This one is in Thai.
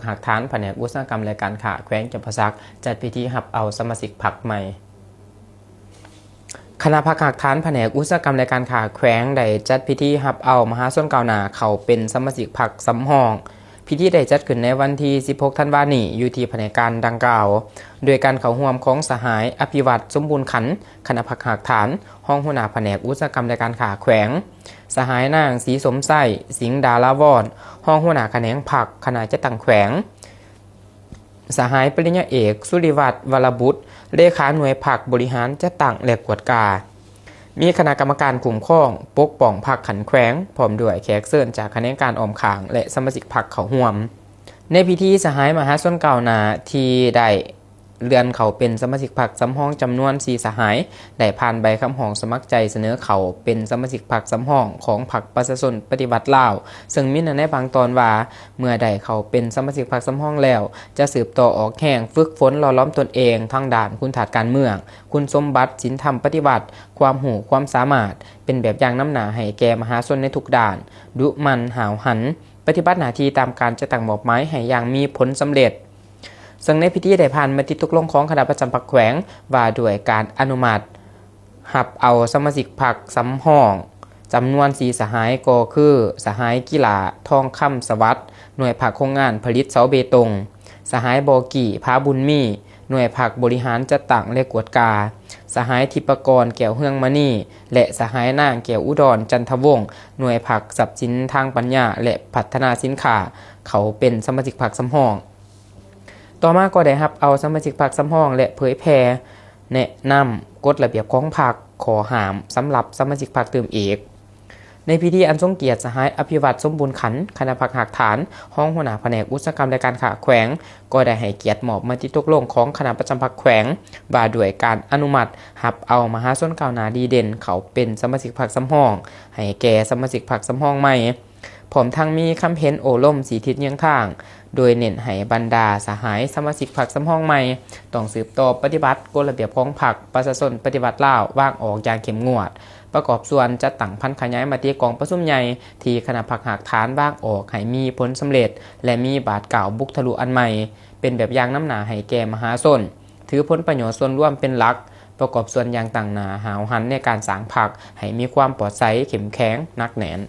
หักฐานแผนกอุตสาหกรรมและการค้าแขวงจำปาสักจัดพิธีรับเอาสมาชิกพรรคใหม่คณะพรรคหักฐานแผนกอุตสาหกรรมและการค้าแขวงได้จัดพิธีรับเอามหาชนก้าวหน้าเขาเป็นสมาชิกพรรคสำรองพิธีได้จัดขึ้นในวันที่ 16 ธันวาคมนี้อยู่ที่แผนกการดังกล่าวโดยการเข้าร่วมของสหายอภิวัตรสมบูรณ์ขันธ์คณะพรรคหักฐานห้องหัวหน้าแผนกอุตสาหกรรมและการค้าแขวงสหายนางศรีสมไส้สิงห์ดาราวรห้องหัวหน้าแขนงพรรคคณะจัดตั้งแขวงสหายปริญญาเอกสุริวัฒน์วรบุตรเลขาหน่วยพรรคบริหารจัดตั้งและกวดกามีคณะกรรมการคุ้มครองปกป้องพรรคขันแขวงพร้อมด้วยแขกเชิญจากคณะการออมขางและสมาชิกพรรคเขาร่วมในพิธีสหายมหาชนก้าวหน้าที่ได้เลื่อนเขาเป็นสมาชิกพรรคสำรองจำนวน4สหายได้ผ่านใบคำร้องสมัครใจเสนอเขาเป็นสมาชิกพรรคสำรองของพรรคประชาชนปฏิวัติลาวซึ่งมีในบางตอนว่าเมื่อได้เขาเป็นสมาชิกพรรคสำรองแล้วจะสืบต่อออกแห่งฝึกฝนหล่อล้อมตนเองทางด้านคุณฐานการเมืองคุณสมบัติศีลธรรมปฏิบัติความหูความสามารถเป็นแบบอย่างน้ำหนาให้แก่มหาชนในทุกด้านดุมันหาวหันปฏิบัติหน้าที่ตามการจะตั้งมอบหมายให้อย่างมีผลสำเร็จซึ่งในพิธีได้ผ่านมติตกลงของคณะประจำพรรคแขวงว่าด้วยการอนุมัติรับเอาสมาชิกพรรคสำรองจำนวน4สหายก็คือสหายกีฬาทองคำสวัสดิ์หน่วยพรรคโครงงานผลิตเสาเบตงสหายบอกี่พาบุญมีหน่วยพรรคบริหารจัดตั้งและกวดกาสหายทิปกรแก้วเฮืองมณีและสหายนางแก้วอุดรจันทวงศ์หน่วยพรรคทรัพย์สินทางปัญญาและพัฒนาสินค้าเขาเป็นสมาชิกพรรคสำรองต่อมาก็ได้รับเอาสมาชิกพรรคสำรองและเผยแพร่แนะนำกฎระเบียบของพรรคขอห้ามสำหรับสมาชิกพรรคเติมเอกในพิธีอันทรงเกียรติสหายอภิวัตรสมบูรณ์ขันธ์คณะพรรคหักฐานห้องหัวหน้าแผนกอุตสาหกรรมและการค้าแขวงก็ได้ให้เกียรติมอบมติตกลงของคณะประจำพรรคแขวงว่าด้วยการอนุมัติรับเอามหาชนก้าวหน้าดีเด่นเขาเป็นสมาชิกพรรคสำรองให้แก่สมาชิกพรรคสำรองใหม่พร้อมทั้งมีคำเห็นโอล่มสีทิศเยื้องทางโดยเน้นให้บรรดาสหายสมาชิกพรรคสำรองใหม่ต้องสืบต่อปฏิบัติกฎระเบียบของพรรคประชาชนปฏิบัติลาวว่างออกอย่างเข้มงวดประกอบส่วนจัดตั้งพันขยายมติกองประชุมใหญ่ที่คณะพรรคหักฐานว่างออกให้มีผลสำเร็จและมีบาทเก่าบุกทะลุอันใหม่เป็นแบบอย่างน้ำหนาให้แก่มหาชนถือผลประโยชน์ส่วนร่วมเป็นหลักประกอบส่วนอย่างต่างหนาหาวหันในการสร้างพรรคให้มีความปลอดภัยเข้มแข็งนักแน่น